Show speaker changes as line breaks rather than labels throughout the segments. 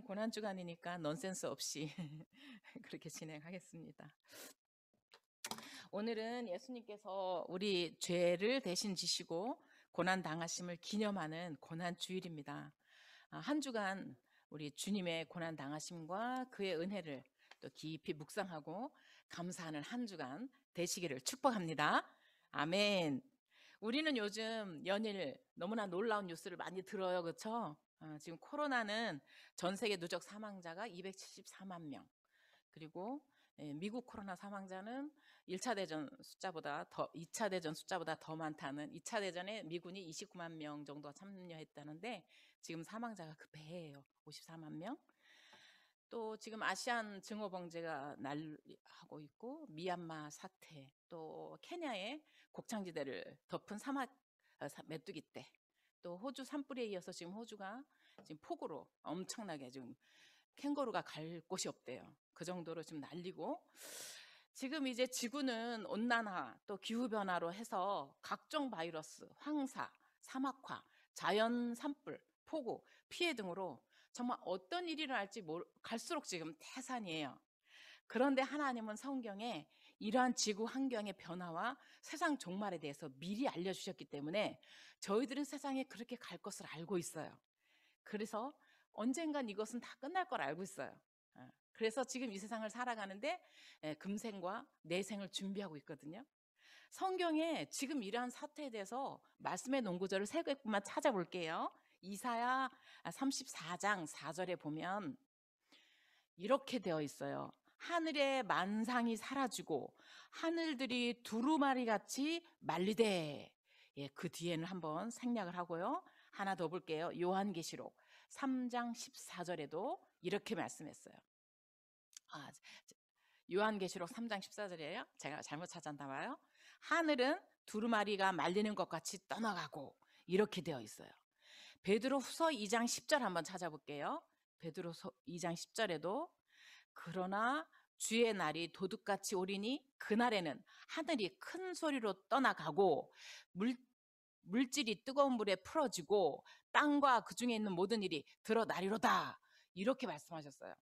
고난주간이니까 넌센스 없이 그렇게 진행하겠습니다. 오늘은 예수님께서 우리 죄를 대신 지시고 고난 당하심을 기념하는 고난주일입니다. 한 주간 우리 주님의 고난 당하심과 그의 은혜를 또 깊이 묵상하고 감사하는 한 주간 되시기를 축복합니다. 아멘. 우리는 요즘 연일 너무나 놀라운 뉴스를 많이 들어요. 그렇죠? 지금 코로나는 전 세계 누적 사망자가 274만 명. 그리고 미국 코로나 사망자는 1차 대전 숫자보다 더 2차 대전 숫자보다 더 많다는 2차 대전에 미군이 29만 명 정도 참여했다는데 지금 사망자가 그 배예요. 54만 명. 또 지금 아시안 증오 범죄가 난리하고 있고 미얀마 사태, 또 케냐의 곡창지대를 덮은 사막 메뚜기 떼, 또 호주 산불에 이어서 지금 호주가 지금 폭우로 엄청나게 지금 캥거루가 갈 곳이 없대요. 그 정도로 지금 난리고, 지금 이제 지구는 온난화 또 기후변화로 해서 각종 바이러스, 황사, 사막화, 자연 산불, 폭우, 피해 등으로 정말 어떤 일이 일어날지 갈수록 지금 태산이에요. 그런데 하나님은 성경에 이러한 지구 환경의 변화와 세상 종말에 대해서 미리 알려주셨기 때문에 저희들은 세상에 그렇게 갈 것을 알고 있어요. 그래서 언젠간 이것은 다 끝날 걸 알고 있어요. 그래서 지금 이 세상을 살아가는데 금생과 내생을 준비하고 있거든요. 성경에 지금 이러한 사태에 대해서 말씀의 논구절을 세 개만 찾아볼게요. 이사야 34장 4절에 보면 이렇게 되어 있어요. 하늘의 만상이 사라지고 하늘들이 두루마리 같이 말리되. 그 뒤에는 한번 생략을 하고요. 하나 더 볼게요. 요한계시록 3장 14절에도 이렇게 말씀했어요. 요한계시록 3장 14절이에요. 제가 잘못 찾았나 봐요. 하늘은 두루마리가 말리는 것 같이 떠나가고, 이렇게 되어 있어요. 베드로후서 2장 10절 한번 찾아볼게요. 베드로후서 2장 10절에도 그러나 주의 날이 도둑같이 오리니 그날에는 하늘이 큰 소리로 떠나가고 물질이 뜨거운 물에 풀어지고 땅과 그 중에 있는 모든 일이 드러나리로다, 이렇게 말씀하셨어요.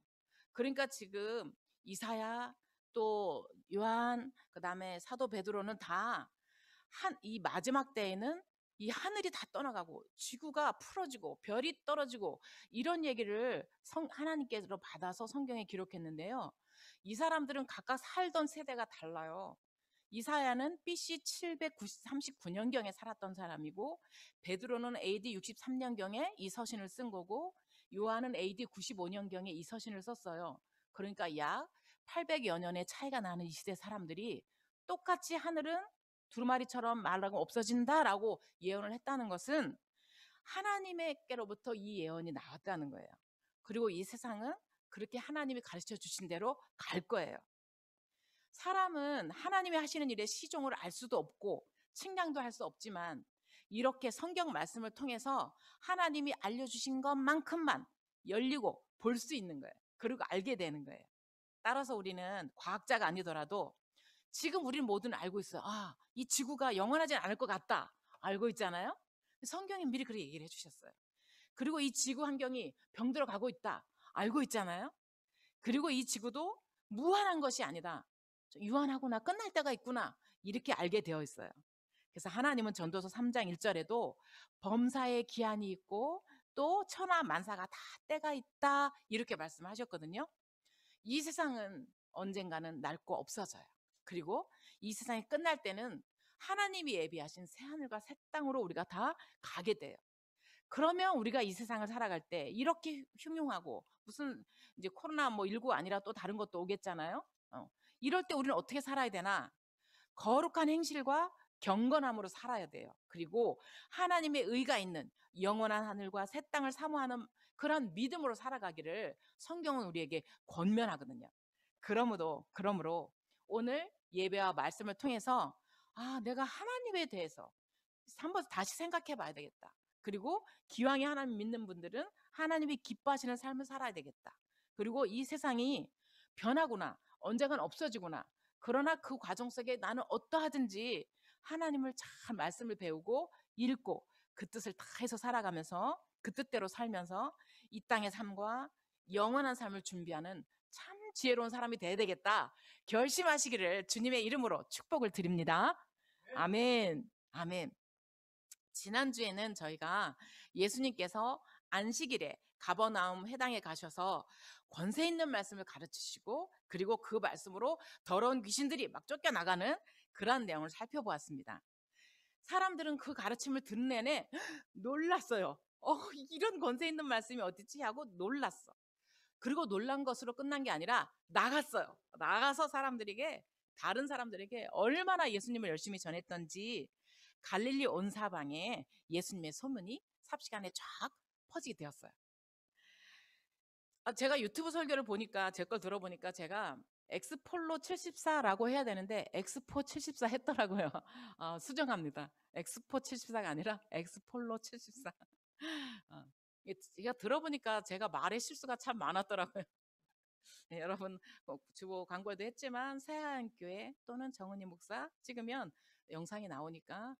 그러니까 지금 이사야 또 요한 그다음에 사도 베드로는 다 이 마지막 때에는 이 하늘이 다 떠나가고 지구가 풀어지고 별이 떨어지고 이런 얘기를 하나님께서 받아서 성경에 기록했는데요. 이 사람들은 각각 살던 세대가 달라요. 이사야는 BC 739년경에 살았던 사람이고, 베드로는 AD 63년경에 이 서신을 쓴 거고, 요한은 AD 95년경에 이 서신을 썼어요. 그러니까 약 800여 년의 차이가 나는 이 시대 사람들이 똑같이 하늘은 두루마리처럼 말하고 없어진다라고 예언을 했다는 것은 하나님께로부터 이 예언이 나왔다는 거예요. 그리고 이 세상은 그렇게 하나님이 가르쳐 주신 대로 갈 거예요. 사람은 하나님이 하시는 일의 시종을 알 수도 없고 측량도 할 수 없지만 이렇게 성경 말씀을 통해서 하나님이 알려주신 것만큼만 열리고 볼 수 있는 거예요. 그리고 알게 되는 거예요. 따라서 우리는 과학자가 아니더라도 지금 우리는 뭐든 알고 있어요. 이 지구가 영원하지 않을 것 같다, 알고 있잖아요. 성경이 미리 그렇게 얘기를 해주셨어요. 그리고 이 지구 환경이 병들어 가고 있다, 알고 있잖아요. 그리고 이 지구도 무한한 것이 아니다, 유한하구나, 끝날 때가 있구나, 이렇게 알게 되어 있어요. 그래서 하나님은 전도서 3장 1절에도 범사의 기한이 있고 또 천하 만사가 다 때가 있다, 이렇게 말씀하셨거든요. 이 세상은 언젠가는 낡고 없어져요. 그리고 이 세상이 끝날 때는 하나님이 예비하신 새하늘과 새 땅으로 우리가 다 가게 돼요. 그러면 우리가 이 세상을 살아갈 때 이렇게 흉흉하고 무슨 이제 코로나 19 아니라 또 다른 것도 오겠잖아요. 이럴 때 우리는 어떻게 살아야 되나? 거룩한 행실과 경건함으로 살아야 돼요. 그리고 하나님의 의가 있는 영원한 하늘과 새 땅을 사모하는 그런 믿음으로 살아가기를 성경은 우리에게 권면하거든요. 그러므로 오늘 예배와 말씀을 통해서 내가 하나님에 대해서 한번 다시 생각해 봐야 되겠다. 그리고 기왕에 하나님 믿는 분들은 하나님이 기뻐하시는 삶을 살아야 되겠다. 그리고 이 세상이 변하구나, 언젠간 없어지구나. 그러나 그 과정 속에 나는 어떠하든지 하나님을 잘 말씀을 배우고 읽고 그 뜻을 다 해서 살아가면서 그 뜻대로 살면서 이 땅의 삶과 영원한 삶을 준비하는 참 지혜로운 사람이 돼야 되겠다 결심하시기를 주님의 이름으로 축복을 드립니다. 아멘. 아멘. 지난주에는 저희가 예수님께서 안식일에 가버나움 회당에 가셔서 권세 있는 말씀을 가르치시고 그리고 그 말씀으로 더러운 귀신들이 막 쫓겨나가는 그런 내용을 살펴보았습니다. 사람들은 그 가르침을 듣는 내내 놀랐어요. 이런 권세 있는 말씀이 어딨지 하고 놀랐어. 그리고 놀란 것으로 끝난 게 아니라 나갔어요. 나가서 다른 사람들에게 얼마나 예수님을 열심히 전했던지 갈릴리 온 사방에 예수님의 소문이 삽시간에 쫙 퍼지게 되었어요. 제가 유튜브 설교를 보니까 제 걸 들어보니까 제가 엑스폴로 74라고 해야 되는데 엑스포 74 했더라고요. 수정합니다. 엑스포 74가 아니라 엑스폴로 74. 제가 들어보니까 제가 말의 실수가 참 많았더라고요. 네, 여러분 주보 광고에도 했지만 새하얀교회 또는 정은희 목사 찍으면 영상이 나오니까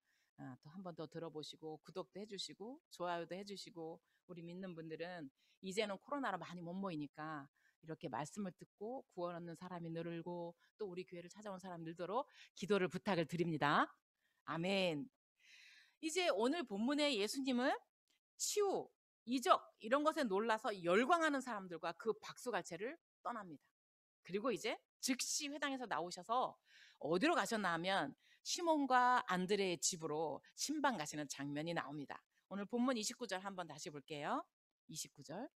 또 한 번 더 들어보시고 구독도 해주시고 좋아요도 해주시고 우리 믿는 분들은 이제는 코로나로 많이 못 모이니까 이렇게 말씀을 듣고 구원 얻는 사람이 늘고 또 우리 교회를 찾아온 사람 늘도록 기도를 부탁을 드립니다. 아멘. 이제 오늘 본문의 예수님은 치유, 이적 이런 것에 놀라서 열광하는 사람들과 그 박수갈채를 떠납니다. 그리고 이제 즉시 회당에서 나오셔서 어디로 가셨나 하면 시몬과 안드레의 집으로 신방 가시는 장면이 나옵니다. 오늘 본문 29절 한번 다시 볼게요. 29절.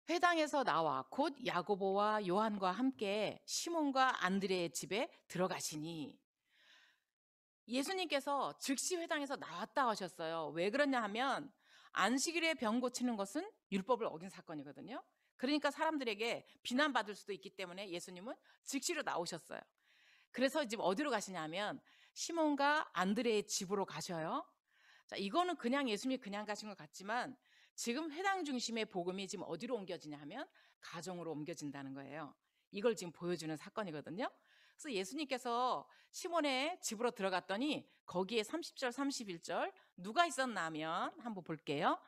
회당에서 나와 곧 야고보와 요한과 함께 시몬과 안드레의 집에 들어가시니 예수님께서 즉시 회당에서 나왔다 하셨어요. 왜 그러냐 하면 안식일에 병 고치는 것은 율법을 어긴 사건이거든요. 그러니까 사람들에게 비난받을 수도 있기 때문에 예수님은 즉시로 나오셨어요. 그래서 지금 어디로 가시냐면 시몬과 안드레의 집으로 가셔요. 자, 이거는 그냥 예수님이 그냥 가신 것 같지만 지금 회당 중심의 복음이 지금 어디로 옮겨지냐 하면 가정으로 옮겨진다는 거예요. 이걸 지금 보여주는 사건이거든요. 그래서 예수님께서 시몬의 집으로 들어갔더니 거기에 30절 31절 누가 있었나 하면 한번 볼게요.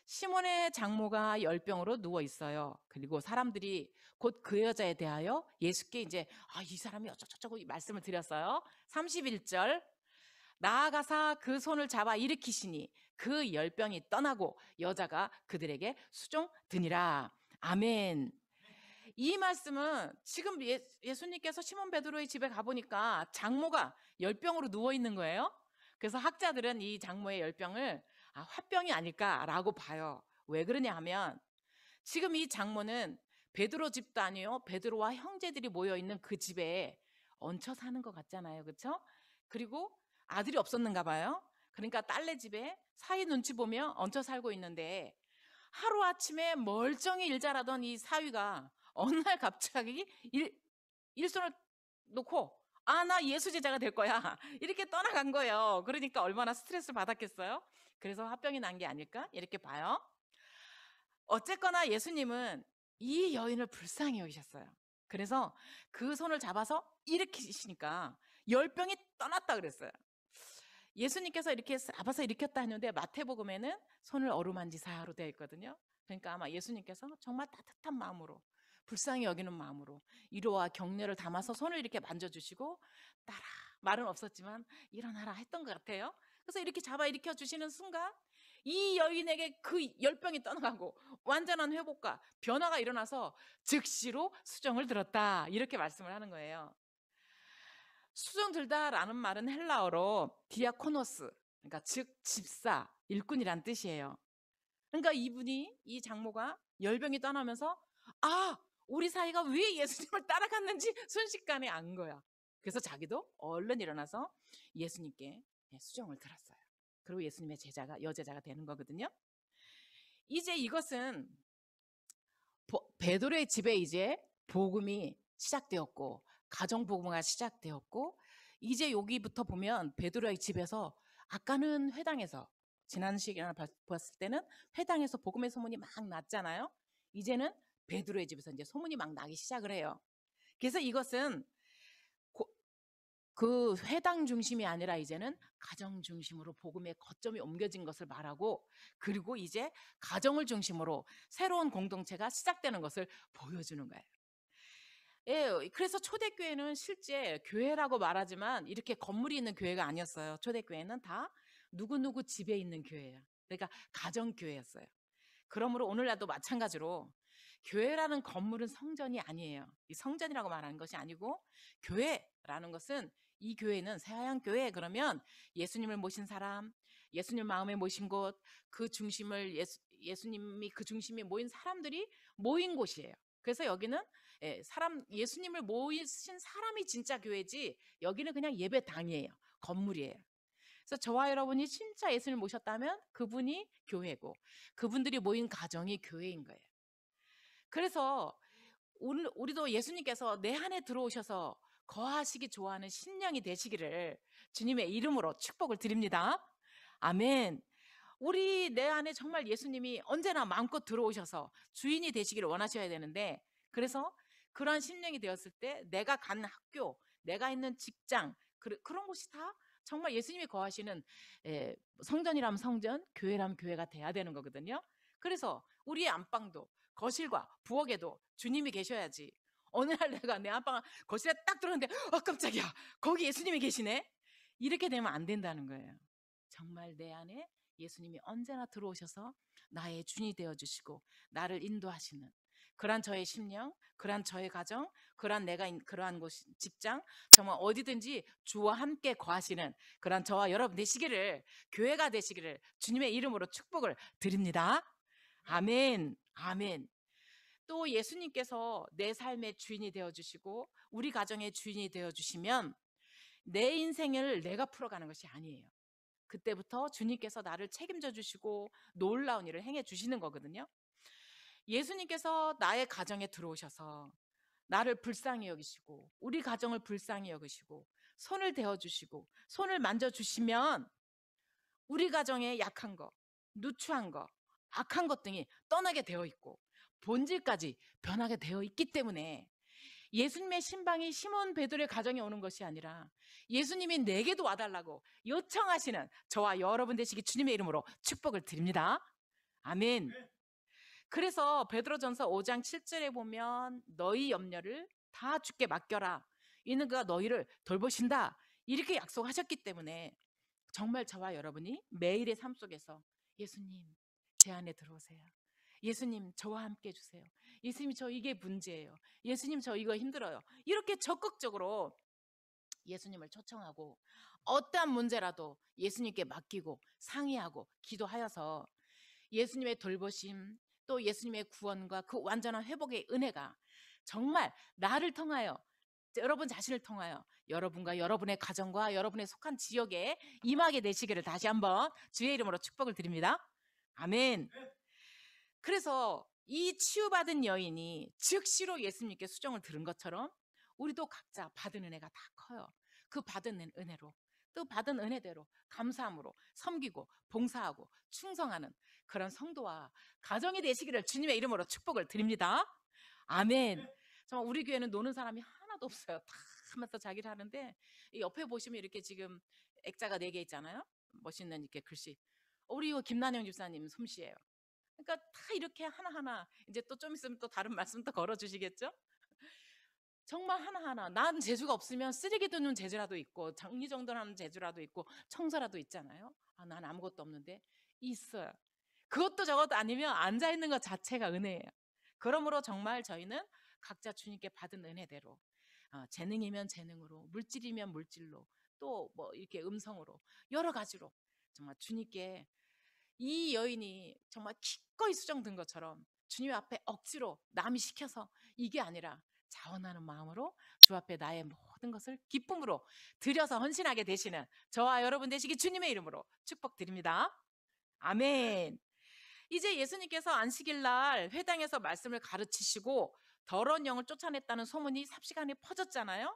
시몬의 장모가 열병으로 누워 있어요. 그리고 사람들이 곧 그 여자에 대하여 예수께 이제 이 사람이 어쩌고저쩌고 말씀을 드렸어요. 31절 나아가사 그 손을 잡아 일으키시니 그 열병이 떠나고 여자가 그들에게 수종드니라. 아멘. 이 말씀은 지금 예수님께서 시몬 베드로의 집에 가보니까 장모가 열병으로 누워 있는 거예요. 그래서 학자들은 이 장모의 열병을 화병이 아닐까라고 봐요. 왜 그러냐 하면 지금 이 장모는 베드로 집도 아니요 베드로와 형제들이 모여 있는 그 집에 얹혀 사는 것 같잖아요. 그렇죠? 그리고 아들이 없었는가 봐요. 그러니까 딸네 집에 사위 눈치 보며 얹혀 살고 있는데 하루아침에 멀쩡히 일 잘하던 이 사위가 어느 날 갑자기 일손을 놓고 나 예수 제자가 될 거야 이렇게 떠나간 거예요. 그러니까 얼마나 스트레스를 받았겠어요. 그래서 화병이 난 게 아닐까 이렇게 봐요. 어쨌거나 예수님은 이 여인을 불쌍히 여기셨어요. 그래서 그 손을 잡아서 일으키시니까 열병이 떠났다 그랬어요. 예수님께서 이렇게 잡아서 일으켰다 했는데 마태복음에는 손을 어루만지사로 되어 있거든요. 그러니까 아마 예수님께서 정말 따뜻한 마음으로 불쌍히 여기는 마음으로 위로와 격려를 담아서 손을 이렇게 만져주시고 따라 말은 없었지만 일어나라 했던 것 같아요. 그래서 이렇게 잡아 일으켜 주시는 순간 이 여인에게 그 열병이 떠나가고 완전한 회복과 변화가 일어나서 즉시로 수정을 들었다 이렇게 말씀을 하는 거예요. 수정 들다라는 말은 헬라어로 디아코노스, 그러니까 즉 집사, 일꾼이란 뜻이에요. 그러니까 이 장모가 열병이 떠나면서 우리 사이가 왜 예수님을 따라갔는지 순식간에 안 거야. 그래서 자기도 얼른 일어나서 예수님께 수정을 들었어요. 그리고 예수님의 여제자가 되는 거거든요. 이제 이것은 베드로의 집에 이제 복음이 시작되었고 가정 복음화가 시작되었고 이제 여기부터 보면 베드로의 집에서 아까는 회당에서 지난 시간에 봤을 때는 회당에서 복음의 소문이 막 났잖아요. 이제는 베드로의 집에서 이제 소문이 막 나기 시작을 해요. 그래서 이것은 그 회당 중심이 아니라 이제는 가정 중심으로 복음의 거점이 옮겨진 것을 말하고, 그리고 이제 가정을 중심으로 새로운 공동체가 시작되는 것을 보여주는 거예요. 예, 그래서 초대교회는 실제 교회라고 말하지만 이렇게 건물이 있는 교회가 아니었어요. 초대교회는 다 누구누구 집에 있는 교회예요. 그러니까 가정교회였어요. 그러므로 오늘날도 마찬가지로 교회라는 건물은 성전이 아니에요. 이 성전이라고 말하는 것이 아니고, 교회라는 것은, 이 교회는 새하얀 교회 그러면 예수님을 모신 사람, 예수님 마음에 모신 곳, 그 중심을 예수님이 그 중심에 모인 사람들이 모인 곳이에요. 그래서 여기는 예수님을 모신 사람이 진짜 교회지, 여기는 그냥 예배당이에요. 건물이에요. 그래서 저와 여러분이 진짜 예수님을 모셨다면 그분이 교회고, 그분들이 모인 가정이 교회인 거예요. 그래서 우리도 예수님께서 내 안에 들어오셔서 거하시기 좋아하는 신령이 되시기를 주님의 이름으로 축복을 드립니다. 아멘. 우리 내 안에 정말 예수님이 언제나 마음껏 들어오셔서 주인이 되시기를 원하셔야 되는데, 그래서 그러한 심령이 되었을 때 내가 간 학교, 내가 있는 직장, 그런 곳이 다 정말 예수님이 거하시는 성전이라면 성전, 교회라면 교회가 돼야 되는 거거든요. 그래서 우리의 안방도, 거실과 부엌에도 주님이 계셔야지. 어느 날 내가 내 안방 거실에 딱 들어갔는데 깜짝이야, 거기 예수님이 계시네, 이렇게 되면 안 된다는 거예요. 정말 내 안에 예수님이 언제나 들어오셔서 나의 주인이 되어주시고 나를 인도하시는 그러한 저의 심령, 그러한 저의 가정, 그러한 곳, 직장, 정말 어디든지 주와 함께 거하시는 그러한 저와 여러분 되시기를, 교회가 되시기를 주님의 이름으로 축복을 드립니다. 아멘. 아멘. 또 예수님께서 내 삶의 주인이 되어주시고 우리 가정의 주인이 되어주시면 내 인생을 내가 풀어가는 것이 아니에요. 그때부터 주님께서 나를 책임져 주시고 놀라운 일을 행해 주시는 거거든요. 예수님께서 나의 가정에 들어오셔서 나를 불쌍히 여기시고 우리 가정을 불쌍히 여기시고 손을 대어 주시고 손을 만져 주시면 우리 가정에 약한 거, 누추한 거, 악한 것 등이 떠나게 되어 있고 본질까지 변하게 되어 있기 때문에, 예수님의 신방이 시몬 베드로의 가정에 오는 것이 아니라 예수님이 내게도 와달라고 요청하시는 저와 여러분 되시기 주님의 이름으로 축복을 드립니다. 아멘. 그래서 베드로전서 5장 7절에 보면 너희 염려를 다 주께 맡겨라, 이는 그가 너희를 돌보신다, 이렇게 약속하셨기 때문에 정말 저와 여러분이 매일의 삶 속에서 예수님 제 안에 들어오세요, 예수님 저와 함께 해주세요, 예수님 저 이게 문제예요, 예수님 저 이거 힘들어요, 이렇게 적극적으로 예수님을 초청하고 어떠한 문제라도 예수님께 맡기고 상의하고 기도하여서 예수님의 돌보심, 또 예수님의 구원과 그 완전한 회복의 은혜가 정말 나를 통하여, 여러분 자신을 통하여 여러분과 여러분의 가정과 여러분의 속한 지역에 임하게 되시기를 다시 한번 주의 이름으로 축복을 드립니다. 아멘. 그래서 이 치유받은 여인이 즉시로 예수님께 수정을 들은 것처럼 우리도 각자 받은 은혜가 다 커요. 그 받은 은혜로, 또 받은 은혜대로 감사함으로 섬기고 봉사하고 충성하는 그런 성도와 가정이 되시기를 주님의 이름으로 축복을 드립니다. 아멘. 정말 우리 교회는 노는 사람이 하나도 없어요. 다 하면서 자기를 하는데, 이 옆에 보시면 이렇게 지금 액자가 4개 있잖아요. 멋있는 이렇게 글씨. 우리 김난영 집사님 솜씨예요. 그러니까 다 이렇게 하나하나, 이제 또 좀 있으면 또 다른 말씀 또 걸어주시겠죠? 정말 하나하나, 난 재주가 없으면 쓰레기 두는 재주라도 있고 정리정돈하는 재주라도 있고 청소라도 있잖아요. 난 아무것도 없는데 있어요. 그것도 저것도 아니면 앉아있는 것 자체가 은혜예요. 그러므로 정말 저희는 각자 주님께 받은 은혜대로, 재능이면 재능으로, 물질이면 물질로, 또 뭐 이렇게 음성으로, 여러 가지로 정말 주님께, 이 여인이 정말 기꺼이 수정든 것처럼 주님 앞에 억지로 남이 시켜서 이게 아니라 자원하는 마음으로 주 앞에 나의 모든 것을 기쁨으로 드려서 헌신하게 되시는 저와 여러분 되시기 주님의 이름으로 축복드립니다. 아멘. 이제 예수님께서 안식일 날 회당에서 말씀을 가르치시고 더러운 영을 쫓아냈다는 소문이 삽시간에 퍼졌잖아요.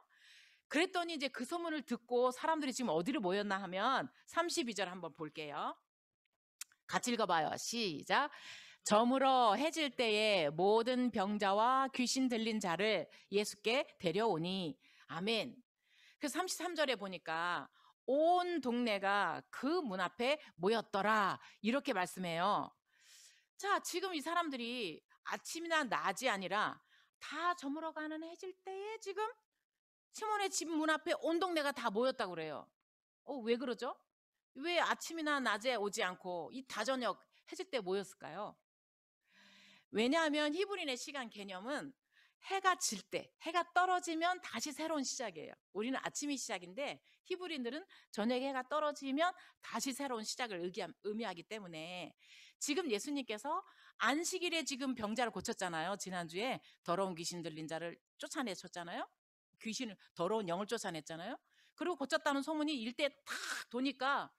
그랬더니 이제 그 소문을 듣고 사람들이 지금 어디로 모였나 하면 32절 한번 볼게요. 같이 읽어봐요. 시작. 저물어 해질 때에 모든 병자와 귀신 들린 자를 예수께 데려오니. 아멘. 그래서 33절에 보니까 온 동네가 그 문 앞에 모였더라. 이렇게 말씀해요. 자, 지금 이 사람들이 아침이나 낮이 아니라 다 저물어가는 해질 때에 지금 시몬의 집 문 앞에 온 동네가 다 모였다고 그래요. 왜 그러죠? 왜 아침이나 낮에 오지 않고 이 다저녁 해질 때 모였을까요? 왜냐하면 히브리인의 시간 개념은 해가 질 때, 해가 떨어지면 다시 새로운 시작이에요. 우리는 아침이 시작인데 히브리인들은 저녁에 해가 떨어지면 다시 새로운 시작을 의미하기 때문에 지금 예수님께서 안식일에 지금 병자를 고쳤잖아요. 지난주에 더러운 귀신 들린 자를 쫓아내셨잖아요. 더러운 영을 쫓아냈잖아요. 그리고 고쳤다는 소문이 일대 탁 도니까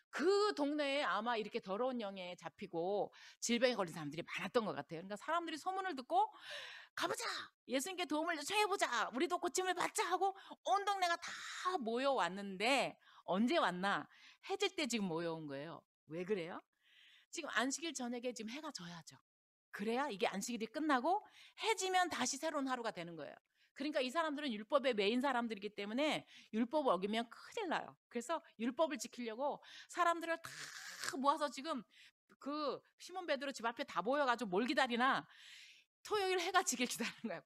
그 동네에 아마 이렇게 더러운 영에 잡히고 질병에 걸린 사람들이 많았던 것 같아요. 그러니까 사람들이 소문을 듣고 가보자, 예수님께 도움을 요청해보자, 우리도 고침을 받자 하고 온 동네가 다 모여왔는데 언제 왔나? 해질 때 지금 모여온 거예요. 왜 그래요? 지금 안식일 저녁에 지금 해가 져야죠. 그래야 이게 안식일이 끝나고 해지면 다시 새로운 하루가 되는 거예요. 그러니까 이 사람들은 율법의 메인 사람들이기 때문에 율법을 어기면 큰일 나요. 그래서 율법을 지키려고 사람들을 다 모아서 지금 그 시몬 베드로 집 앞에 다 모여가지고 뭘 기다리나? 토요일 해가 지길 기다리는 거예요.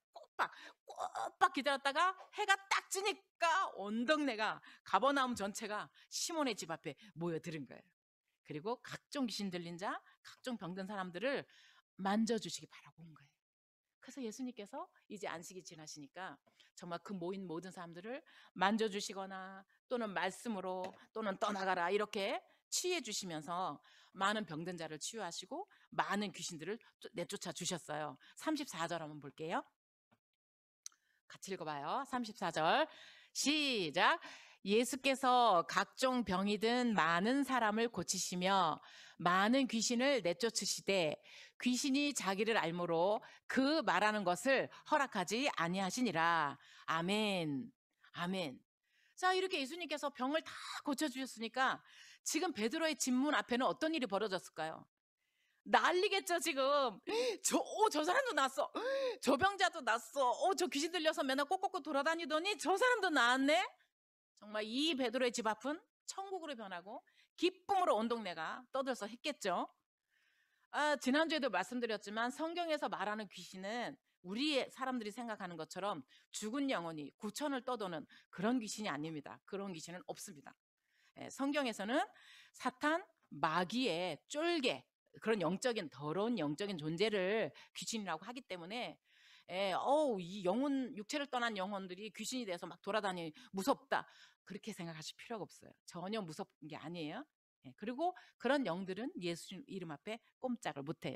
꼬박 기다렸다가 해가 딱 지니까 온 동네가, 가버나움 전체가 시몬의 집 앞에 모여들은 거예요. 그리고 각종 귀신 들린 자, 각종 병든 사람들을 만져주시기 바라고 온 거예요. 그래서 예수님께서 이제 안식이 지나시니까 정말 그 모인 모든 사람들을 만져주시거나 또는 말씀으로 또는 떠나가라 이렇게 치유해 주시면서 많은 병든 자를 치유하시고 많은 귀신들을 내쫓아 주셨어요. 34절 한번 볼게요. 같이 읽어봐요. 34절 시작. 예수께서 각종 병이 든 많은 사람을 고치시며 많은 귀신을 내쫓으시되 귀신이 자기를 알므로 그 말하는 것을 허락하지 아니하시니라. 아멘. 아멘. 자, 이렇게 예수님께서 병을 다 고쳐주셨으니까 지금 베드로의 집 문 앞에는 어떤 일이 벌어졌을까요? 난리겠죠 지금. 저 사람도 났어. 저 병자도 났어. 저 귀신 들려서 맨날 꼬꼬꼬 돌아다니더니 저 사람도 나았네. 정말 이 베드로의 집 앞은 천국으로 변하고 기쁨으로 온 동네가 떠들서 했겠죠. 지난주에도 말씀드렸지만 성경에서 말하는 귀신은 우리 사람들이 생각하는 것처럼 죽은 영혼이 구천을 떠도는 그런 귀신이 아닙니다. 그런 귀신은 없습니다. 성경에서는 사탄, 마귀의 쫄개, 그런 영적인 더러운 영적인 존재를 귀신이라고 하기 때문에 이 영혼, 육체를 떠난 영혼들이 귀신이 돼서 막 돌아다니 무섭다, 그렇게 생각하실 필요가 없어요. 전혀 무섭은 게 아니에요. 그리고 그런 영들은 예수 이름 앞에 꼼짝을 못해요.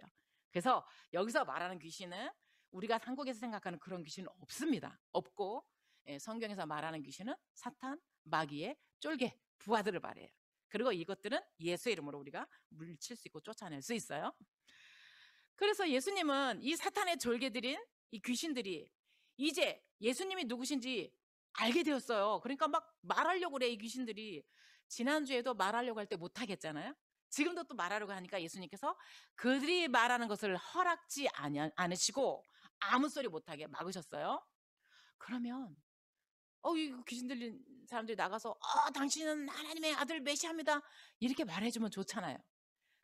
그래서 여기서 말하는 귀신은 우리가 한국에서 생각하는 그런 귀신은 없습니다. 없고 성경에서 말하는 귀신은 사탄, 마귀의 쫄개, 부하들을 말해요. 그리고 이것들은 예수 이름으로 우리가 물리칠 수 있고 쫓아낼 수 있어요. 그래서 예수님은 이 사탄의 졸개들인 이 귀신들이 이제 예수님이 누구신지 알게 되었어요. 그러니까 막 말하려고 그래. 이 귀신들이 지난주에도 말하려고 할 때 못하겠잖아요. 지금도 또 말하려고 하니까 예수님께서 그들이 말하는 것을 허락지 않으시고 아무 소리 못하게 막으셨어요. 그러면 이 귀신 들린 사람들이 나가서 당신은 하나님의 아들 메시아입니다, 이렇게 말해주면 좋잖아요.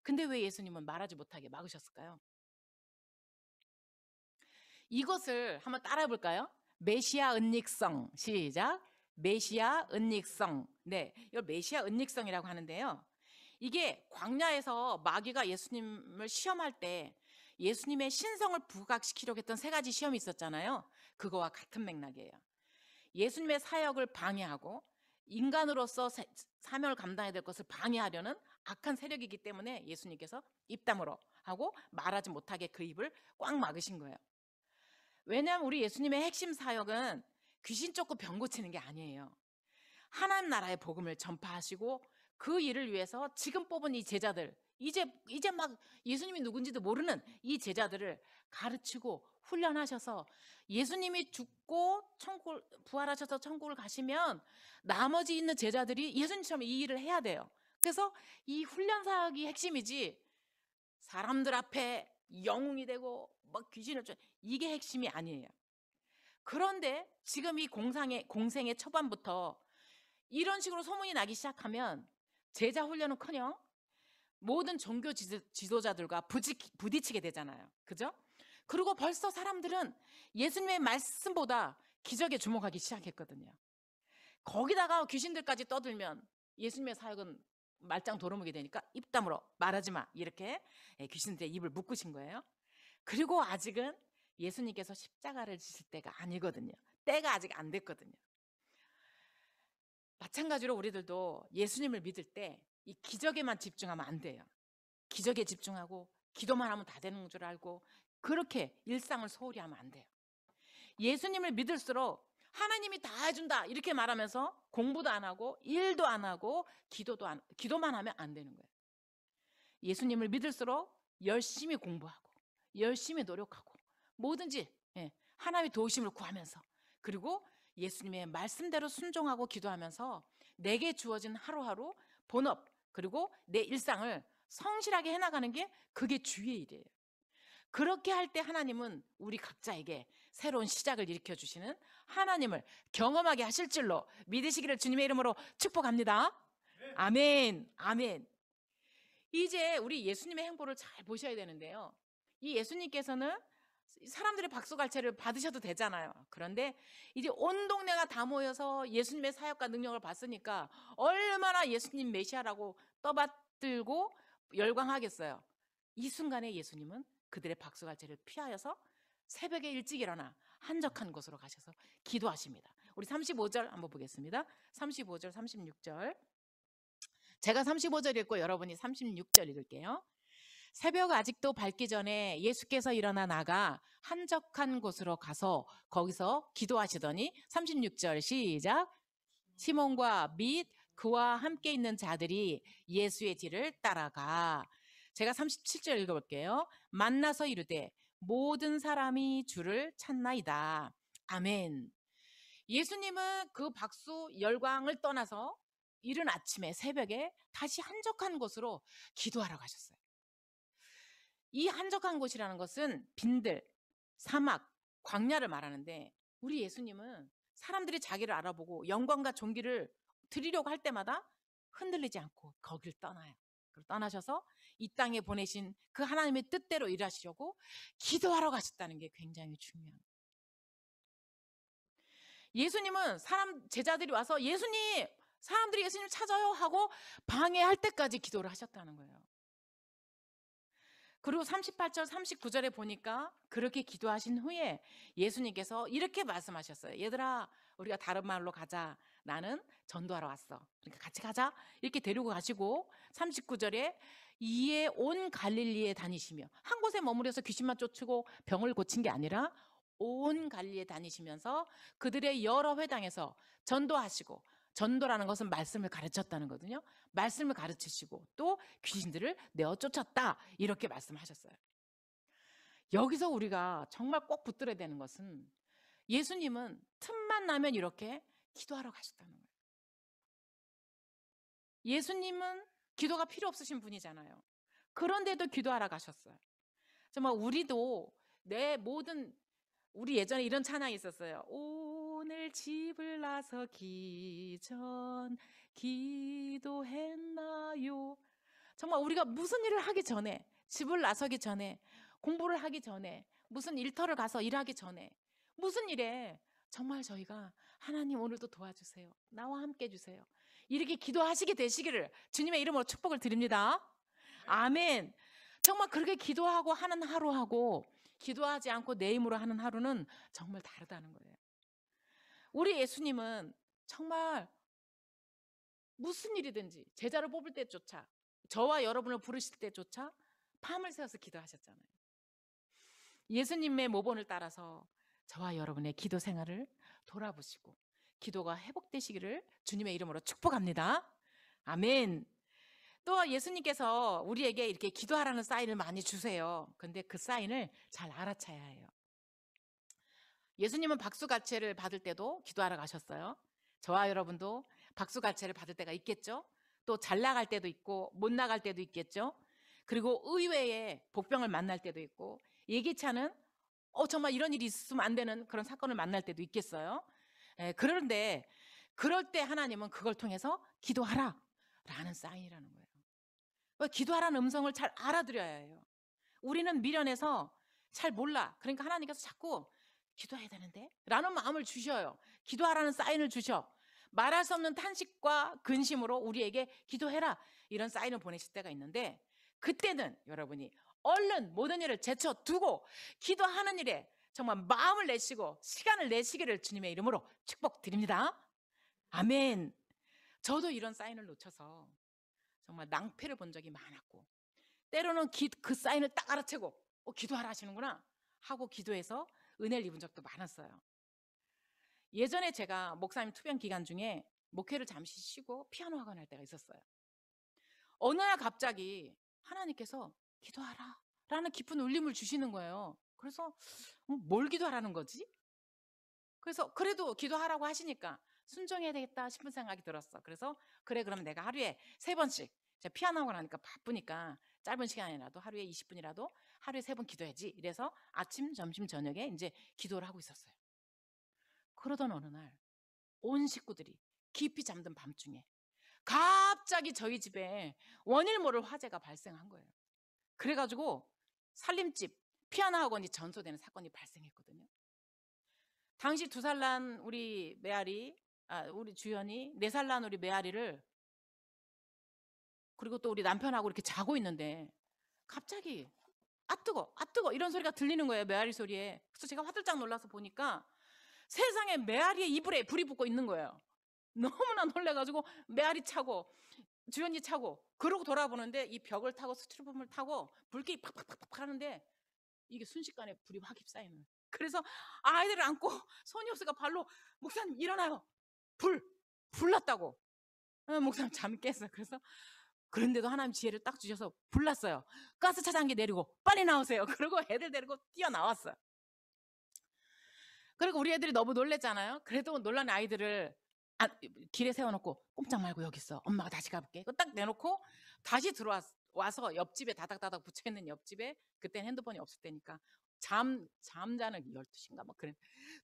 근데 왜 예수님은 말하지 못하게 막으셨을까요? 이것을 한번 따라해 볼까요? 메시아 은닉성. 시작. 메시아 은닉성. 네, 이걸 메시아 은닉성이라고 하는데요. 이게 광야에서 마귀가 예수님을 시험할 때 예수님의 신성을 부각시키려고 했던 세 가지 시험이 있었잖아요. 그거와 같은 맥락이에요. 예수님의 사역을 방해하고 인간으로서 사명을 감당해야 될 것을 방해하려는 악한 세력이기 때문에 예수님께서 입 다물어 하고 말하지 못하게 그 입을 꽉 막으신 거예요. 왜냐하면 우리 예수님의 핵심 사역은 귀신 쫓고 병 고치는 게 아니에요. 하나님 나라의 복음을 전파하시고 그 일을 위해서 지금 뽑은 이 제자들, 이제 막 예수님이 누군지도 모르는 이 제자들을 가르치고 훈련하셔서 예수님이 죽고 천국을 부활하셔서 천국을 가시면 나머지 있는 제자들이 예수님처럼 이 일을 해야 돼요. 그래서 이 훈련 사역이 핵심이지 사람들 앞에 영웅이 되고 막 귀신을 이게 핵심이 아니에요. 그런데 지금 이 공생의 초반부터 이런 식으로 소문이 나기 시작하면 제자 훈련은커녕 모든 종교 지도자들과 부딪히게 되잖아요. 그죠? 그리고 벌써 사람들은 예수님의 말씀보다 기적에 주목하기 시작했거든요. 거기다가 귀신들까지 떠들면 예수님의 사역은 말짱 도루묵이 되니까 입 다물어 말하지 마 이렇게 귀신들의 입을 묶으신 거예요. 그리고 아직은 예수님께서 십자가를 지실 때가 아니거든요. 때가 아직 안 됐거든요. 마찬가지로 우리들도 예수님을 믿을 때 이 기적에만 집중하면 안 돼요. 기적에 집중하고 기도만 하면 다 되는 줄 알고 그렇게 일상을 소홀히 하면 안 돼요. 예수님을 믿을수록 하나님이 다 해준다 이렇게 말하면서 공부도 안 하고 일도 안 하고 기도만 하면 안 되는 거예요. 예수님을 믿을수록 열심히 공부하고 열심히 노력하고 뭐든지 하나님의 도우심을 구하면서 그리고 예수님의 말씀대로 순종하고 기도하면서 내게 주어진 하루하루 본업 그리고 내 일상을 성실하게 해나가는 게 그게 주의 일이에요. 그렇게 할 때 하나님은 우리 각자에게 새로운 시작을 일으켜 주시는 하나님을 경험하게 하실 줄로 믿으시기를 주님의 이름으로 축복합니다. 아멘, 아멘. 이제 우리 예수님의 행보를 잘 보셔야 되는데요. 이 예수님께서는 사람들의 박수갈채를 받으셔도 되잖아요. 그런데 이제 온 동네가 다 모여서 예수님의 사역과 능력을 봤으니까 얼마나 예수님 메시아라고 떠받들고 열광하겠어요. 이 순간에 예수님은 그들의 박수갈채를 피하여서 새벽에 일찍 일어나 한적한 곳으로 가셔서 기도하십니다. 우리 35절 한번 보겠습니다. 35절, 36절. 제가 35절 읽고 여러분이 36절 읽을게요. 새벽 아직도 밝기 전에 예수께서 일어나 나가 한적한 곳으로 가서 거기서 기도하시더니 36절 시작. 시몬과 및 그와 함께 있는 자들이 예수의 뒤를 따라가. 제가 37절 읽어볼게요. 만나서 이르되 모든 사람이 주를 찾나이다. 아멘. 예수님은 그 박수 열광을 떠나서 이른 아침에 새벽에 다시 한적한 곳으로 기도하러 가셨어요. 이 한적한 곳이라는 것은 빈들, 사막, 광야를 말하는데 우리 예수님은 사람들이 자기를 알아보고 영광과 존귀를 드리려고 할 때마다 흔들리지 않고 거길 떠나요. 떠나셔서 이 땅에 보내신 그 하나님의 뜻대로 일하시려고 기도하러 가셨다는 게 굉장히 중요합니다. 예수님은 제자들이 와서 예수님, 사람들이 예수님 찾아요 하고 방해할 때까지 기도를 하셨다는 거예요. 그리고 38절, 39절에 보니까 그렇게 기도하신 후에 예수님께서 이렇게 말씀하셨어요. 얘들아, 우리가 다른 마을로 가자. 나는 전도하러 왔어. 그러니까 같이 가자. 이렇게 데리고 가시고 39절에 이에 온 갈릴리에 다니시며 한 곳에 머무려서 귀신만 쫓고 병을 고친 게 아니라 온 갈릴리에 다니시면서 그들의 여러 회당에서 전도하시고 전도라는 것은 말씀을 가르쳤다는 거거든요. 말씀을 가르치시고 또 귀신들을 내어 쫓았다 이렇게 말씀하셨어요. 여기서 우리가 정말 꼭 붙들어야 되는 것은 예수님은 틈만 나면 이렇게 기도하러 가셨다는 거예요. 예수님은 기도가 필요 없으신 분이잖아요. 그런데도 기도하러 가셨어요. 정말 우리도 우리 예전에 이런 찬양이 있었어요. 오늘 집을 나서기 전 기도했나요? 정말 우리가 무슨 일을 하기 전에, 집을 나서기 전에, 공부를 하기 전에, 무슨 일터를 가서 일하기 전에, 무슨 일에 정말 저희가 하나님 오늘도 도와주세요. 나와 함께 해주세요. 이렇게 기도하시게 되시기를 주님의 이름으로 축복을 드립니다. 아멘. 정말 그렇게 기도하고 하는 하루하고 기도하지 않고 내 힘으로 하는 하루는 정말 다르다는 거예요. 우리 예수님은 정말 무슨 일이든지 제자를 뽑을 때조차 저와 여러분을 부르실 때조차 밤을 새워서 기도하셨잖아요. 예수님의 모본을 따라서 저와 여러분의 기도 생활을 돌아보시고 기도가 회복되시기를 주님의 이름으로 축복합니다. 아멘. 또 예수님께서 우리에게 이렇게 기도하라는 사인을 많이 주세요. 근데 그 사인을 잘 알아차야 해요. 예수님은 박수갈채를 받을 때도 기도하러 가셨어요. 저와 여러분도 박수갈채를 받을 때가 있겠죠. 또 잘 나갈 때도 있고 못 나갈 때도 있겠죠. 그리고 의외의 복병을 만날 때도 있고 예기치 않은 정말 이런 일이 있으면 안 되는 그런 사건을 만날 때도 있겠어요. 예, 그런데 그럴 때 하나님은 그걸 통해서 기도하라 라는 사인이라는 거예요. 왜 기도하라는 음성을 잘 알아들여야 해요. 우리는 미련해서 잘 몰라. 그러니까 하나님께서 자꾸 기도해야 되는데 라는 마음을 주셔요. 기도하라는 사인을 주셔. 말할 수 없는 탄식과 근심으로 우리에게 기도해라 이런 사인을 보내실 때가 있는데, 그때는 여러분이 얼른 모든 일을 제쳐두고 기도하는 일에 정말 마음을 내시고 시간을 내시기를 주님의 이름으로 축복드립니다. 아멘. 저도 이런 사인을 놓쳐서 정말 낭패를 본 적이 많았고, 때로는 그 사인을 딱 알아채고 기도하라 하시는구나 하고 기도해서 은혜를 입은 적도 많았어요. 예전에 제가 목사님 투병 기간 중에 목회를 잠시 쉬고 피아노 학원 할 때가 있었어요. 어느 날 갑자기 하나님께서 기도하라 라는 깊은 울림을 주시는 거예요. 그래서 뭘 기도하라는 거지? 그래서 그래도 기도하라고 하시니까 순종해야 되겠다 싶은 생각이 들었어. 그래서 그래, 그럼 내가 하루에 3번씩, 제가 피아노 학원 하니까 바쁘니까 짧은 시간이라도 하루에 20분이라도 하루에 3번 기도해야지. 이래서 아침, 점심, 저녁에 이제 기도를 하고 있었어요. 그러던 어느 날 온 식구들이 깊이 잠든 밤중에 갑자기 저희 집에 원일 모를 화재가 발생한 거예요. 그래가지고 살림집 피아노 학원이 전소되는 사건이 발생했거든요. 당시 2살 난 우리 메아리, 우리 주연이 4살 난 우리 메아리를, 그리고 또 우리 남편하고 이렇게 자고 있는데 갑자기 아 뜨거 아 뜨거 이런 소리가 들리는 거예요, 메아리 소리에. 그래서 제가 화들짝 놀라서 보니까 세상에 메아리의 이불에 불이 붙고 있는 거예요. 너무나 놀래가지고 메아리 차고 주연이 차고 그러고 돌아보는데 이 벽을 타고 스티로폼을 타고 불길이 팍팍팍팍 하는데 이게 순식간에 불이 확 휩싸이는 거예요. 그래서 아이들을 안고 손이 없으니까 발로 목사님 일어나요. 불 났다고. 목사님 잠이 깼어요. 그래서 그런데도 하나님 지혜를 딱 주셔서 불났어요. 가스 차단기 내리고 빨리 나오세요. 그리고 애들 데리고 뛰어나왔어요. 그리고 우리 애들이 너무 놀랬잖아요. 그래도 놀란 아이들을 길에 세워놓고 꼼짝 말고 여기 있어. 엄마가 다시 가볼게. 그거 딱 내놓고 다시 들어와서 옆집에 다닥다닥 붙여있는 옆집에, 그때는 핸드폰이 없을 때니까 잠자는 12시인가 막 그래.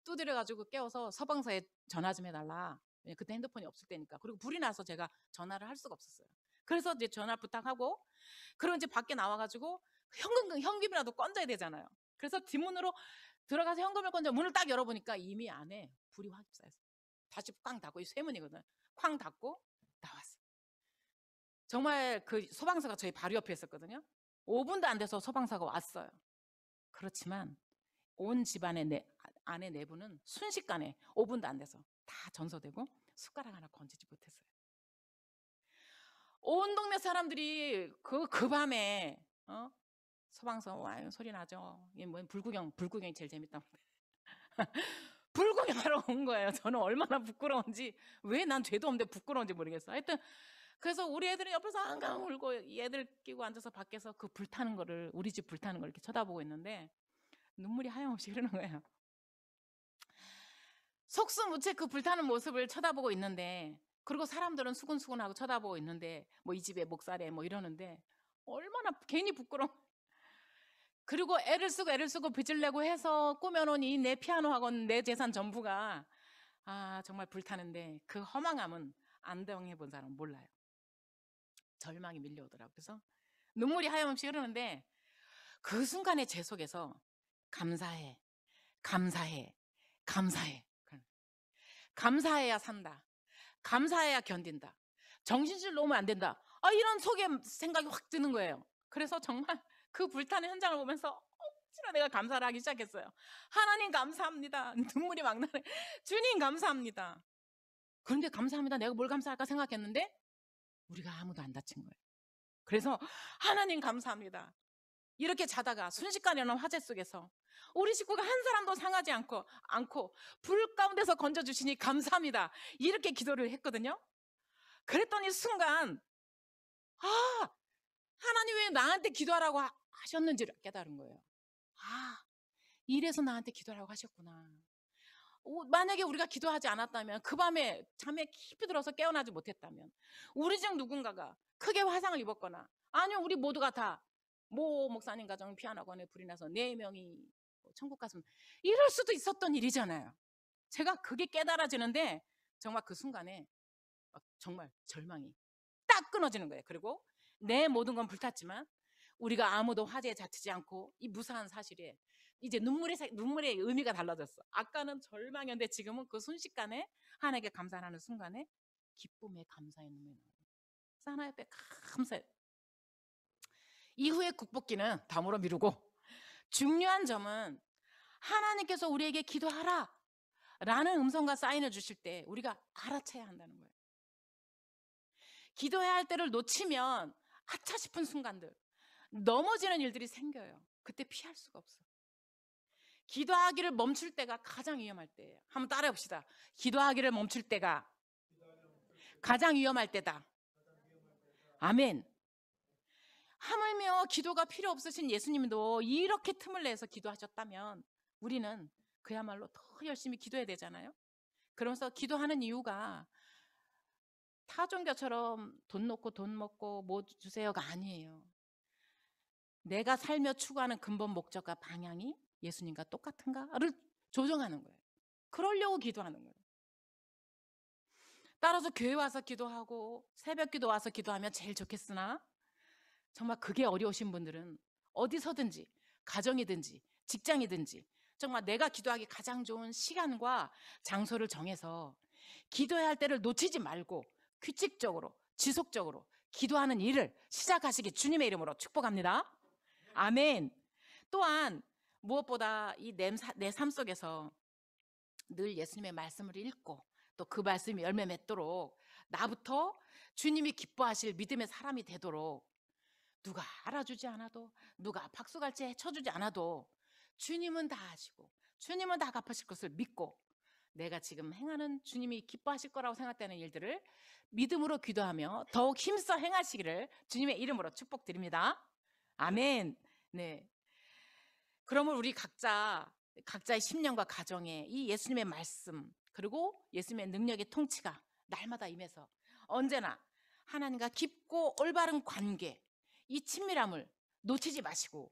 두드려가지고 깨워서 서방서에 전화 좀 해달라. 그때 핸드폰이 없을 때니까. 그리고 불이 나서 제가 전화를 할 수가 없었어요. 그래서 이제 전화 부탁하고, 그리고 이제 밖에 나와가지고 현금이라도 건져야 되잖아요. 그래서 뒷문으로 들어가서 현금을 건져 문을 딱 열어보니까 이미 안에 불이 확 휩싸였어요. 다시 꽝 닫고, 이 쇠문이거든. 쾅 닫고 나왔어. 정말 그 소방서가 저희 바로 옆에 있었거든요. 5분도 안 돼서 소방서가 왔어요. 그렇지만 온 집안의 안의 내부는 순식간에 5분도 안 돼서 다 전소되고 숟가락 하나 건지지 못했어요. 온 동네 사람들이 그 밤에 소방서 와요 소리 나죠. 이게 뭐 불구경이 제일 재밌다고. 불구경하러 온 거예요. 저는 얼마나 부끄러운지, 왜 난 죄도 없는데 부끄러운지 모르겠어. 하여튼 그래서 우리 애들은 옆에서 앙앙 울고 얘들 끼고 앉아서 밖에서 그 불타는 거를, 우리 집 불타는 걸 이렇게 쳐다보고 있는데 눈물이 하염없이 흐르는 거예요. 속수무채 그 불타는 모습을 쳐다보고 있는데, 그리고 사람들은 수근수근하고 쳐다보고 있는데 뭐 이 집에 목살에 뭐 이러는데 얼마나 괜히 부끄러워. 그리고 애를 쓰고 빚을 내고 해서 꾸며놓은 이 내 피아노 학원, 내 재산 전부가 정말 불타는데 그 허망함은 안 당해본 사람은 몰라요. 절망이 밀려오더라고요. 그래서 눈물이 하염없이 흐르는데 그 순간에 제 속에서 감사해, 감사해, 감사해. 감사해야 산다. 감사해야 견딘다. 정신줄 놓으면 안 된다. 이런 속에 생각이 확 드는 거예요. 그래서 정말 그 불타는 현장을 보면서 억지로 내가 감사를 하기 시작했어요. 하나님 감사합니다. 눈물이 막 나네. 주님 감사합니다. 그런데 감사합니다. 내가 뭘 감사할까 생각했는데 우리가 아무도 안 다친 거예요. 그래서 하나님 감사합니다. 이렇게 자다가 순식간에 일어난 화재 속에서 우리 식구가 한 사람도 상하지 않고 불 가운데서 건져주시니 감사합니다. 이렇게 기도를 했거든요. 그랬더니 순간 하나님 왜 나한테 기도하라고 하셨는지를 깨달은 거예요. 이래서 나한테 기도하라고 하셨구나. 만약에 우리가 기도하지 않았다면, 그 밤에 잠에 깊이 들어서 깨어나지 못했다면 우리 중 누군가가 크게 화상을 입었거나, 아니면 우리 모두가 다 모 목사님 가정 피아노 학원에 불이 나서 4명이 천국 갔으면 이럴 수도 있었던 일이잖아요. 제가 그게 깨달아지는데 정말 그 순간에 정말 절망이 딱 끊어지는 거예요. 그리고 내 모든 건 불탔지만 우리가 아무도 화제에 잡히지 않고 이 무사한 사실에 이제 눈물의 의미가 달라졌어. 아까는 절망이었는데 지금은 그 순식간에 하나님께 감사하는 순간에 기쁨에 감사의 눈물이 나요. 하나님 앞에 감사해. 이후에 국복기는 다음으로 미루고, 중요한 점은 하나님께서 우리에게 기도하라 라는 음성과 사인을 주실 때 우리가 알아채야 한다는 거예요. 기도해야 할 때를 놓치면 아차 싶은 순간들, 넘어지는 일들이 생겨요. 그때 피할 수가 없어. 기도하기를 멈출 때가 가장 위험할 때예요. 한번 따라해 봅시다. 기도하기를 멈출 때가 가장 위험할 때다. 아멘. 하물며 기도가 필요 없으신 예수님도 이렇게 틈을 내서 기도하셨다면 우리는 그야말로 더 열심히 기도해야 되잖아요. 그러면서 기도하는 이유가 타 종교처럼 돈 놓고 돈 먹고 뭐 주세요가 아니에요. 내가 살며 추구하는 근본 목적과 방향이 예수님과 똑같은가를 조정하는 거예요. 그러려고 기도하는 거예요. 따라서 교회 와서 기도하고 새벽 기도 와서 기도하면 제일 좋겠으나 정말 그게 어려우신 분들은 어디서든지, 가정이든지 직장이든지 정말 내가 기도하기 가장 좋은 시간과 장소를 정해서 기도해야 할 때를 놓치지 말고 규칙적으로 지속적으로 기도하는 일을 시작하시기 주님의 이름으로 축복합니다. 아멘. 또한 무엇보다 이 내 삶 속에서 늘 예수님의 말씀을 읽고 또 그 말씀이 열매 맺도록 나부터 주님이 기뻐하실 믿음의 사람이 되도록 누가 알아주지 않아도 누가 박수갈채 쳐주지 않아도 주님은 다 하시고 주님은 다 갚으실 것을 믿고 내가 지금 행하는 주님이 기뻐하실 거라고 생각되는 일들을 믿음으로 기도하며 더욱 힘써 행하시기를 주님의 이름으로 축복드립니다. 아멘. 네. 그러면 우리 각자의 심령과 가정에 이 예수님의 말씀 그리고 예수님의 능력의 통치가 날마다 임해서 언제나 하나님과 깊고 올바른 관계, 이 친밀함을 놓치지 마시고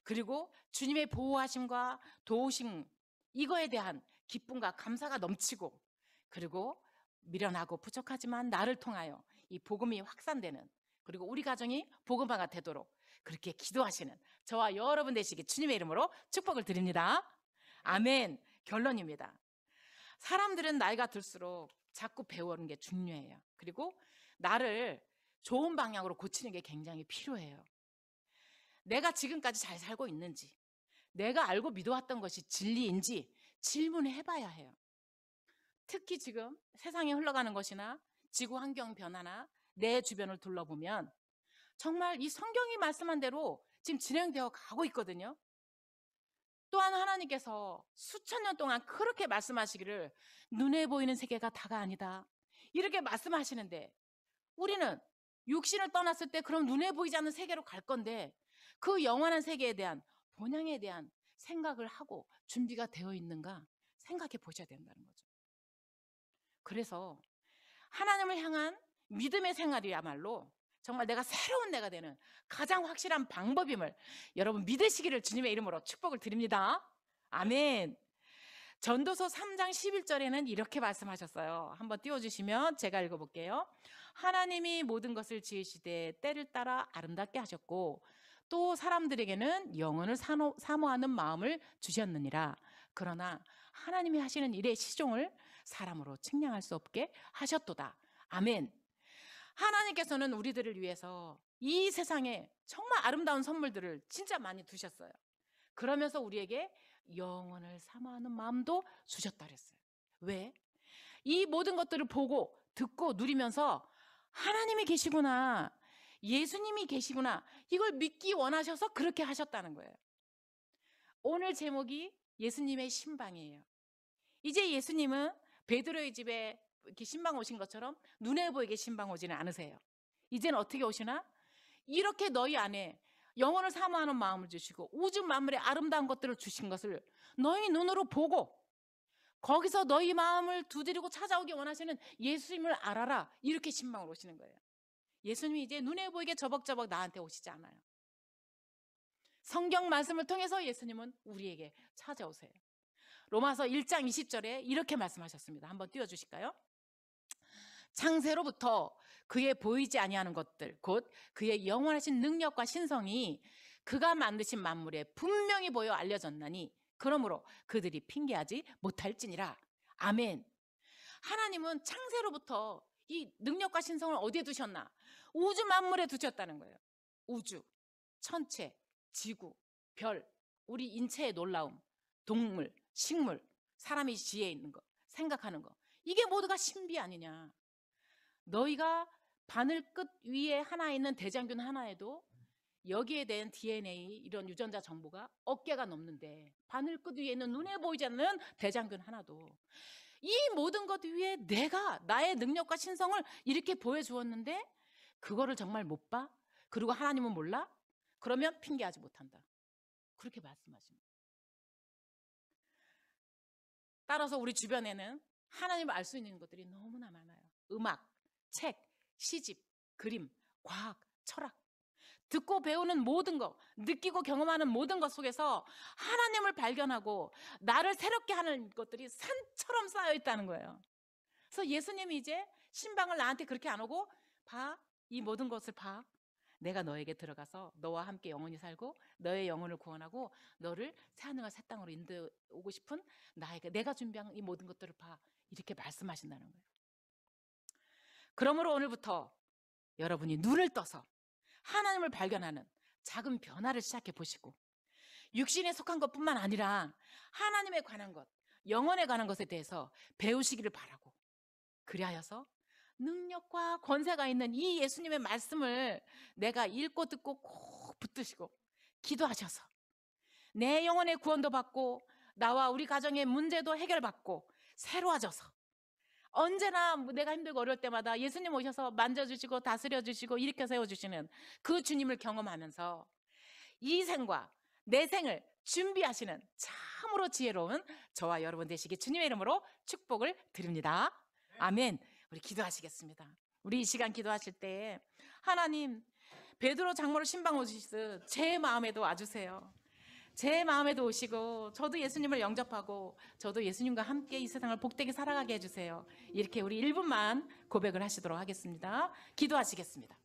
그리고 주님의 보호하심과 도우심 이거에 대한 기쁨과 감사가 넘치고 그리고 미련하고 부족하지만 나를 통하여 이 복음이 확산되는 그리고 우리 가정이 복음화가 되도록 그렇게 기도하시는 저와 여러분 되시기 주님의 이름으로 축복을 드립니다. 아멘. 결론입니다. 사람들은 나이가 들수록 자꾸 배우는 게 중요해요. 그리고 나를 좋은 방향으로 고치는 게 굉장히 필요해요. 내가 지금까지 잘 살고 있는지, 내가 알고 믿어왔던 것이 진리인지 질문해 봐야 해요. 특히 지금 세상에 흘러가는 것이나 지구 환경 변화나 내 주변을 둘러보면 정말 이 성경이 말씀한 대로 지금 진행되어 가고 있거든요. 또한 하나님께서 수천 년 동안 그렇게 말씀하시기를 눈에 보이는 세계가 다가 아니다 이렇게 말씀하시는데 우리는 육신을 떠났을 때 그럼 눈에 보이지 않는 세계로 갈 건데 그 영원한 세계에 대한 본향에 대한 생각을 하고 준비가 되어 있는가 생각해 보셔야 된다는 거죠. 그래서 하나님을 향한 믿음의 생활이야말로 정말 내가 새로운 내가 되는 가장 확실한 방법임을 여러분 믿으시기를 주님의 이름으로 축복을 드립니다. 아멘. 전도서 3장 11절에는 이렇게 말씀하셨어요. 한번 띄워주시면 제가 읽어볼게요. 하나님이 모든 것을 지으시되 때를 따라 아름답게 하셨고 또 사람들에게는 영혼을 사모하는 마음을 주셨느니라. 그러나 하나님이 하시는 일의 시종을 사람으로 측량할 수 없게 하셨도다. 아멘. 하나님께서는 우리들을 위해서 이 세상에 정말 아름다운 선물들을 진짜 많이 두셨어요. 그러면서 우리에게 영혼을 사모하는 마음도 주셨다 그랬어요. 왜? 이 모든 것들을 보고 듣고 누리면서 하나님이 계시구나, 예수님이 계시구나, 이걸 믿기 원하셔서 그렇게 하셨다는 거예요. 오늘 제목이 예수님의 신방이에요. 이제 예수님은 베드로의 집에 이렇게 신방 오신 것처럼 눈에 보이게 신방 오지는 않으세요. 이제는 어떻게 오시나? 이렇게 너희 안에 영혼을 사모하는 마음을 주시고 우주 만물의 아름다운 것들을 주신 것을 너희 눈으로 보고 거기서 너희 마음을 두드리고 찾아오기 원하시는 예수님을 알아라. 이렇게 신방으로 오시는 거예요. 예수님이 이제 눈에 보이게 저벅저벅 나한테 오시지 않아요. 성경 말씀을 통해서 예수님은 우리에게 찾아오세요. 로마서 1장 20절에 이렇게 말씀하셨습니다. 한번 띄워주실까요? 창세로부터 그의 보이지 아니하는 것들, 곧 그의 영원하신 능력과 신성이 그가 만드신 만물에 분명히 보여 알려졌나니 그러므로 그들이 핑계하지 못할지니라. 아멘. 하나님은 창세로부터 이 능력과 신성을 어디에 두셨나? 우주 만물에 두셨다는 거예요. 우주, 천체, 지구, 별, 우리 인체의 놀라움, 동물, 식물, 사람이 지혜 있는 거, 생각하는 거, 이게 모두가 신비 아니냐. 너희가 바늘 끝 위에 하나 있는 대장균 하나에도 여기에 대한 DNA, 이런 유전자 정보가 어깨가 넘는데, 바늘 끝 위에 있는 눈에 보이지 않는 대장균 하나도, 이 모든 것 위에 내가 나의 능력과 신성을 이렇게 보여주었는데 그거를 정말 못 봐? 그리고 하나님은 몰라? 그러면 핑계하지 못한다. 그렇게 말씀하십니다. 따라서 우리 주변에는 하나님을 알 수 있는 것들이 너무나 많아요. 음악, 책, 시집, 그림, 과학, 철학, 듣고 배우는 모든 것, 느끼고 경험하는 모든 것 속에서 하나님을 발견하고 나를 새롭게 하는 것들이 산처럼 쌓여 있다는 거예요. 그래서 예수님이 이제 신방을 나한테 그렇게 안 오고, 봐, 이 모든 것을 봐. 내가 너에게 들어가서 너와 함께 영원히 살고 너의 영혼을 구원하고 너를 새하늘과 새 땅으로 인도오고 싶은 나에게 내가 준비한 이 모든 것들을 봐. 이렇게 말씀하신다는 거예요. 그러므로 오늘부터 여러분이 눈을 떠서 하나님을 발견하는 작은 변화를 시작해 보시고, 육신에 속한 것뿐만 아니라 하나님에 관한 것, 영혼에 관한 것에 대해서 배우시기를 바라고, 그리하여서 능력과 권세가 있는 이 예수님의 말씀을 내가 읽고 듣고 꼭 붙드시고 기도하셔서 내 영혼의 구원도 받고 나와 우리 가정의 문제도 해결받고 새로워져서 언제나 내가 힘들고 어려울 때마다 예수님 오셔서 만져주시고 다스려주시고 일으켜 세워주시는 그 주님을 경험하면서 이 생과 내 생을 준비하시는 참으로 지혜로운 저와 여러분 되시기 주님의 이름으로 축복을 드립니다. 아멘. 우리 기도하시겠습니다. 우리 이 시간 기도하실 때 하나님, 베드로 장모를 신방 오시듯 제 마음에도 와주세요. 제 마음에도 오시고 저도 예수님을 영접하고 저도 예수님과 함께 이 세상을 복되게 살아가게 해주세요. 이렇게 우리 1분만 고백을 하시도록 하겠습니다. 기도하시겠습니다.